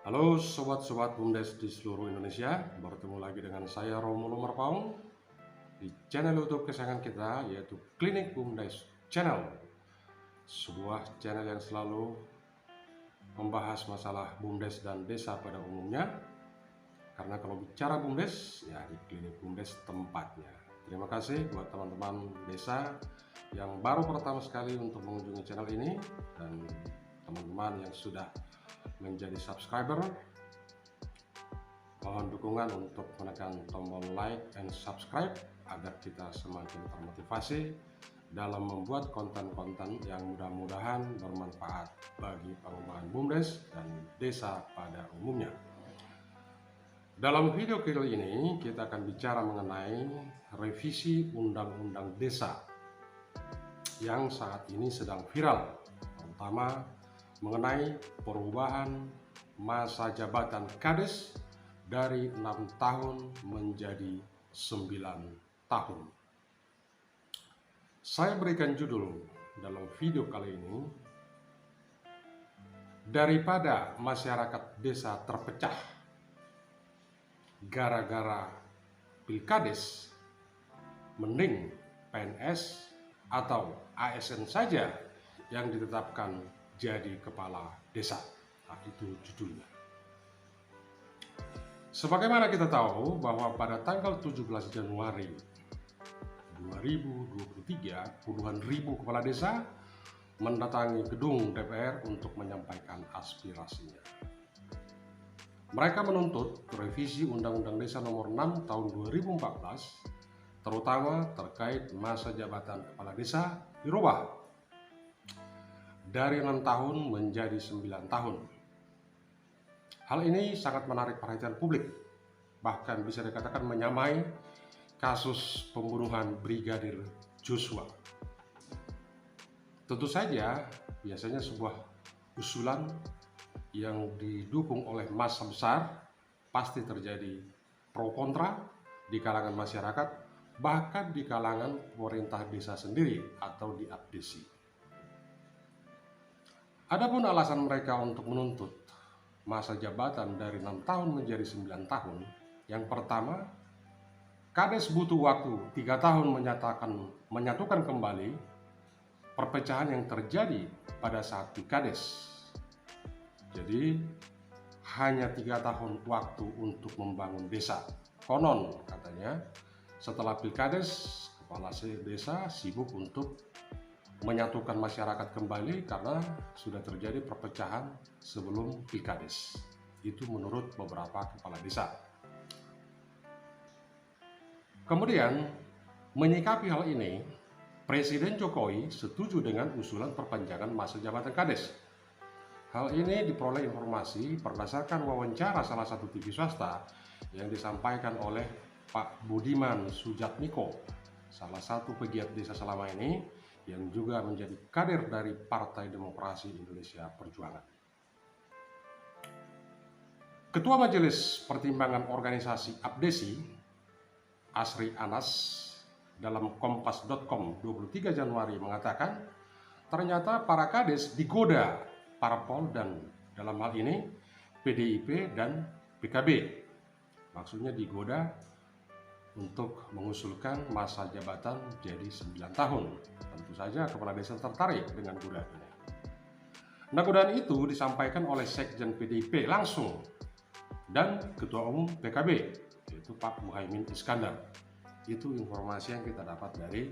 Halo sobat-sobat BUMDes di seluruh Indonesia, bertemu lagi dengan saya Romulo Marpaung di channel YouTube kesayangan kita yaitu Klinik BUMDes Channel. Sebuah channel yang selalu membahas masalah BUMDes dan desa pada umumnya. Karena kalau bicara BUMDes, ya di Klinik BUMDes tempatnya. Terima kasih buat teman-teman desa yang baru pertama sekali untuk mengunjungi channel ini dan teman-teman yang sudah menjadi subscriber. Mohon dukungan untuk menekan tombol like and subscribe agar kita semakin termotivasi dalam membuat konten-konten yang mudah-mudahan bermanfaat bagi pengembangan BUMDes dan desa pada umumnya. Dalam video kali ini kita akan bicara mengenai revisi Undang-Undang Desa yang saat ini sedang viral, terutama mengenai perubahan masa jabatan Kades dari 6 tahun menjadi 9 tahun. Saya berikan judul dalam video kali ini, daripada masyarakat desa terpecah gara-gara Pilkades, mending PNS atau ASN saja yang ditetapkan jadi kepala desa. Nah, itu judulnya. Sebagaimana kita tahu bahwa pada tanggal 17 Januari 2023, puluhan ribu kepala desa mendatangi gedung DPR untuk menyampaikan aspirasinya. Mereka menuntut revisi Undang-Undang Desa Nomor 6 Tahun 2014, terutama terkait masa jabatan kepala desa dirubah dari 6 tahun menjadi 9 tahun. Hal ini sangat menarik perhatian publik, bahkan bisa dikatakan menyamai kasus pembunuhan Brigadir Joshua. Tentu saja, biasanya sebuah usulan yang didukung oleh massa besar pasti terjadi pro kontra di kalangan masyarakat, bahkan di kalangan pemerintah desa sendiri atau di abdesi. Adapun alasan mereka untuk menuntut masa jabatan dari 6 tahun menjadi 9 tahun. Yang pertama, Kades butuh waktu 3 tahun menyatukan kembali perpecahan yang terjadi pada saat Pilkades. Jadi hanya 3 tahun waktu untuk membangun desa. Konon katanya setelah Pilkades, kepala desa sibuk untuk menyatukan masyarakat kembali karena sudah terjadi perpecahan sebelum Pilkades. Itu menurut beberapa kepala desa. Kemudian, menyikapi hal ini, Presiden Jokowi setuju dengan usulan perpanjangan masa jabatan Kades. Hal ini diperoleh informasi berdasarkan wawancara salah satu TV swasta yang disampaikan oleh Pak Budiman Sujatmiko, salah satu pegiat desa selama ini, yang juga menjadi kader dari Partai Demokrasi Indonesia Perjuangan. Ketua Majelis Pertimbangan Organisasi Abdesi, Asri Anas, dalam kompas.com 23 Januari mengatakan, ternyata para kades digoda parpol dan dalam hal ini PDIP dan PKB. Maksudnya digoda untuk mengusulkan masa jabatan jadi 9 tahun. Tentu saja kepala desa tertarik dengan godaan ini. Nah, godaan itu disampaikan oleh Sekjen PDIP langsung dan Ketua Umum PKB, yaitu Pak Muhaimin Iskandar. Itu informasi yang kita dapat dari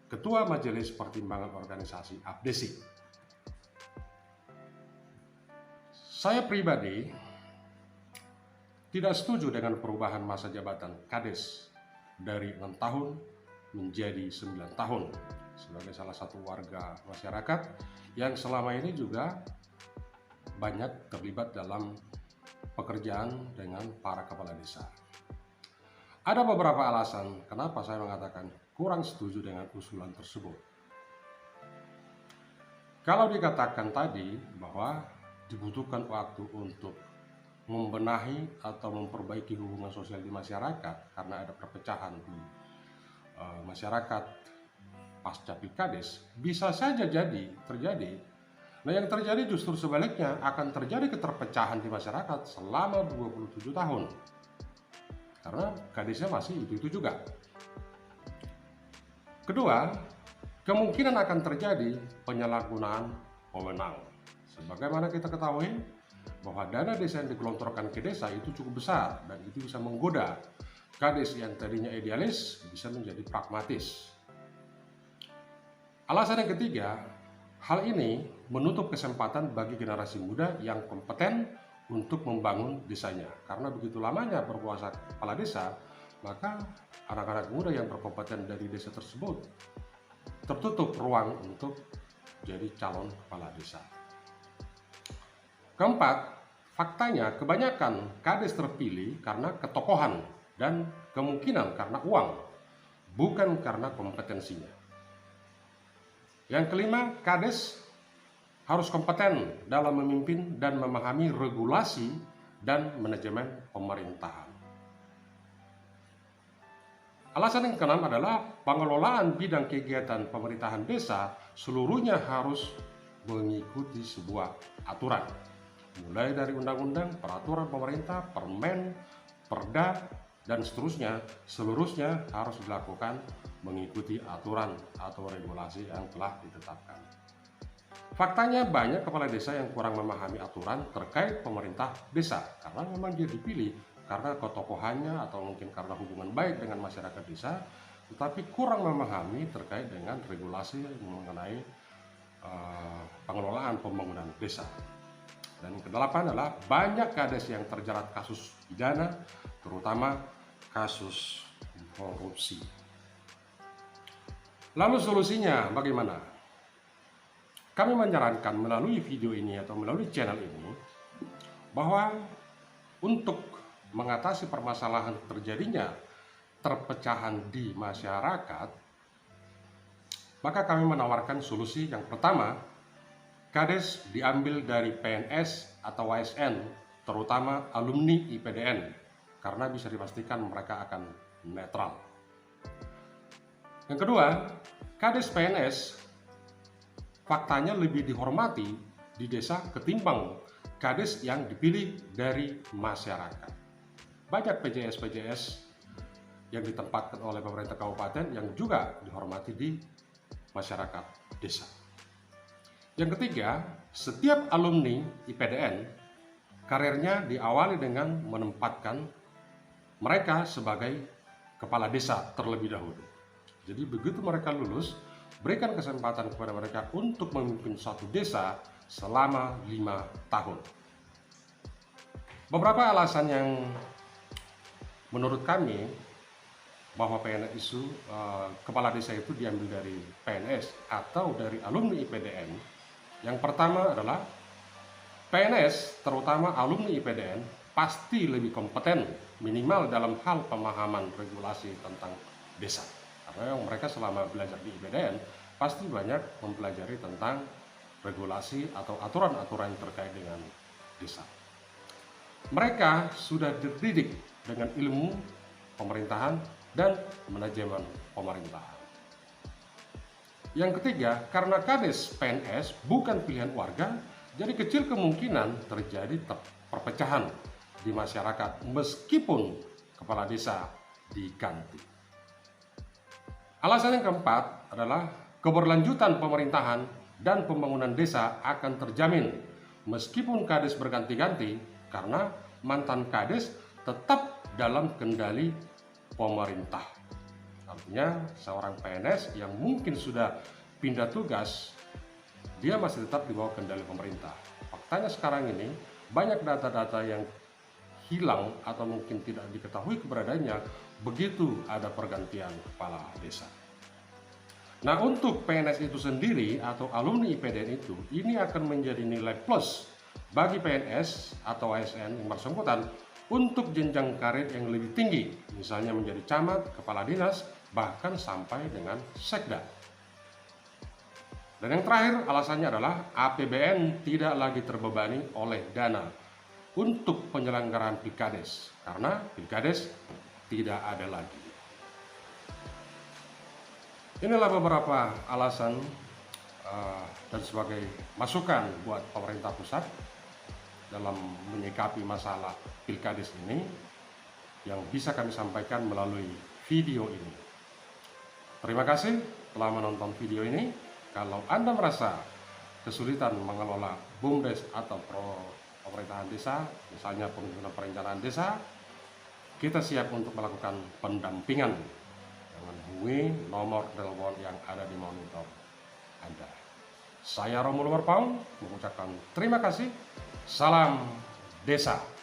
Ketua Majelis Pertimbangan Organisasi Abdesi. Saya pribadi tidak setuju dengan perubahan masa jabatan Kades dari 6 tahun menjadi 9 tahun sebagai salah satu warga masyarakat yang selama ini juga banyak terlibat dalam pekerjaan dengan para kepala desa. Ada beberapa alasan kenapa saya mengatakan kurang setuju dengan usulan tersebut. Kalau dikatakan tadi bahwa dibutuhkan waktu untuk membenahi atau memperbaiki hubungan sosial di masyarakat karena ada perpecahan di masyarakat pasca Pilkades, bisa saja terjadi Nah, yang terjadi justru sebaliknya, akan terjadi keterpecahan di masyarakat selama 27 tahun. Karena kadesnya masih itu juga. Kedua, kemungkinan akan terjadi penyalahgunaan wewenang. Sebagaimana kita ketahui bahwa dana desa yang digelontorkan ke desa itu cukup besar dan itu bisa menggoda kades yang tadinya idealis bisa menjadi pragmatis. Alasan yang ketiga, hal ini menutup kesempatan bagi generasi muda yang kompeten untuk membangun desanya. Karena begitu lamanya berkuasa kepala desa, maka anak-anak muda yang berkompeten dari desa tersebut tertutup ruang untuk jadi calon kepala desa. Keempat, faktanya kebanyakan kades terpilih karena ketokohan dan kemungkinan karena uang, bukan karena kompetensinya. Yang kelima, kades harus kompeten dalam memimpin dan memahami regulasi dan manajemen pemerintahan. Alasan yang keenam adalah pengelolaan bidang kegiatan pemerintahan desa seluruhnya harus mengikuti sebuah aturan. Mulai dari undang-undang, peraturan pemerintah, permen, perda, dan seterusnya, seluruhnya harus dilakukan mengikuti aturan atau regulasi yang telah ditetapkan. Faktanya banyak kepala desa yang kurang memahami aturan terkait pemerintah desa karena memang dia dipilih karena ketokohannya atau mungkin karena hubungan baik dengan masyarakat desa, tetapi kurang memahami terkait dengan regulasi mengenai pengelolaan pembangunan desa. Dan yang kedelapan adalah banyak kades yang terjerat kasus pidana, terutama kasus korupsi. Lalu solusinya bagaimana? Kami menyarankan melalui video ini atau melalui channel ini bahwa untuk mengatasi permasalahan terjadinya terpecahan di masyarakat, maka kami menawarkan solusi yang pertama, kades diambil dari PNS atau ASN, terutama alumni IPDN, karena bisa dipastikan mereka akan netral. Yang kedua, kades PNS faktanya lebih dihormati di desa ketimbang kades yang dipilih dari masyarakat. Banyak PJS-PJS yang ditempatkan oleh pemerintah kabupaten yang juga dihormati di masyarakat desa. Yang ketiga, setiap alumni IPDN karirnya diawali dengan menempatkan mereka sebagai kepala desa terlebih dahulu. Jadi begitu mereka lulus, berikan kesempatan kepada mereka untuk memimpin suatu desa selama 5 tahun. Beberapa alasan yang menurut kami bahwa PNS itu kepala desa itu diambil dari PNS atau dari alumni IPDN. Yang pertama adalah PNS, terutama alumni IPDN, pasti lebih kompeten minimal dalam hal pemahaman regulasi tentang desa. Karena mereka selama belajar di IPDN pasti banyak mempelajari tentang regulasi atau aturan-aturan terkait dengan desa. Mereka sudah dididik dengan ilmu pemerintahan dan manajemen pemerintahan. Yang ketiga, karena kades PNS bukan pilihan warga, jadi kecil kemungkinan terjadi perpecahan di masyarakat meskipun kepala desa diganti. Alasan yang keempat adalah keberlanjutan pemerintahan dan pembangunan desa akan terjamin meskipun kades berganti-ganti karena mantan kades tetap dalam kendali pemerintah. Artinya seorang PNS yang mungkin sudah pindah tugas, dia masih tetap di bawah kendali pemerintah. Faktanya sekarang ini banyak data-data yang hilang atau mungkin tidak diketahui keberadaannya begitu ada pergantian kepala desa. Nah, untuk PNS itu sendiri atau alumni IPDN itu, ini akan menjadi nilai plus bagi PNS atau ASN yang bersangkutan untuk jenjang karir yang lebih tinggi, misalnya menjadi camat, kepala dinas, bahkan sampai dengan sekda. Dan yang terakhir alasannya adalah APBN tidak lagi terbebani oleh dana untuk penyelenggaraan Pilkades, karena Pilkades tidak ada lagi. Inilah beberapa alasan dan sebagai masukan buat pemerintah pusat dalam menyikapi masalah pilkades ini yang bisa kami sampaikan melalui video ini. Terima kasih telah menonton video ini. Kalau Anda merasa kesulitan mengelola BUMDes atau pemerintahan desa, misalnya pengguna perencanaan desa, kita siap untuk melakukan pendampingan dengan hubungi nomor telepon yang ada di monitor Anda. Saya Romulo Marpaung mengucapkan terima kasih. Salam Desa.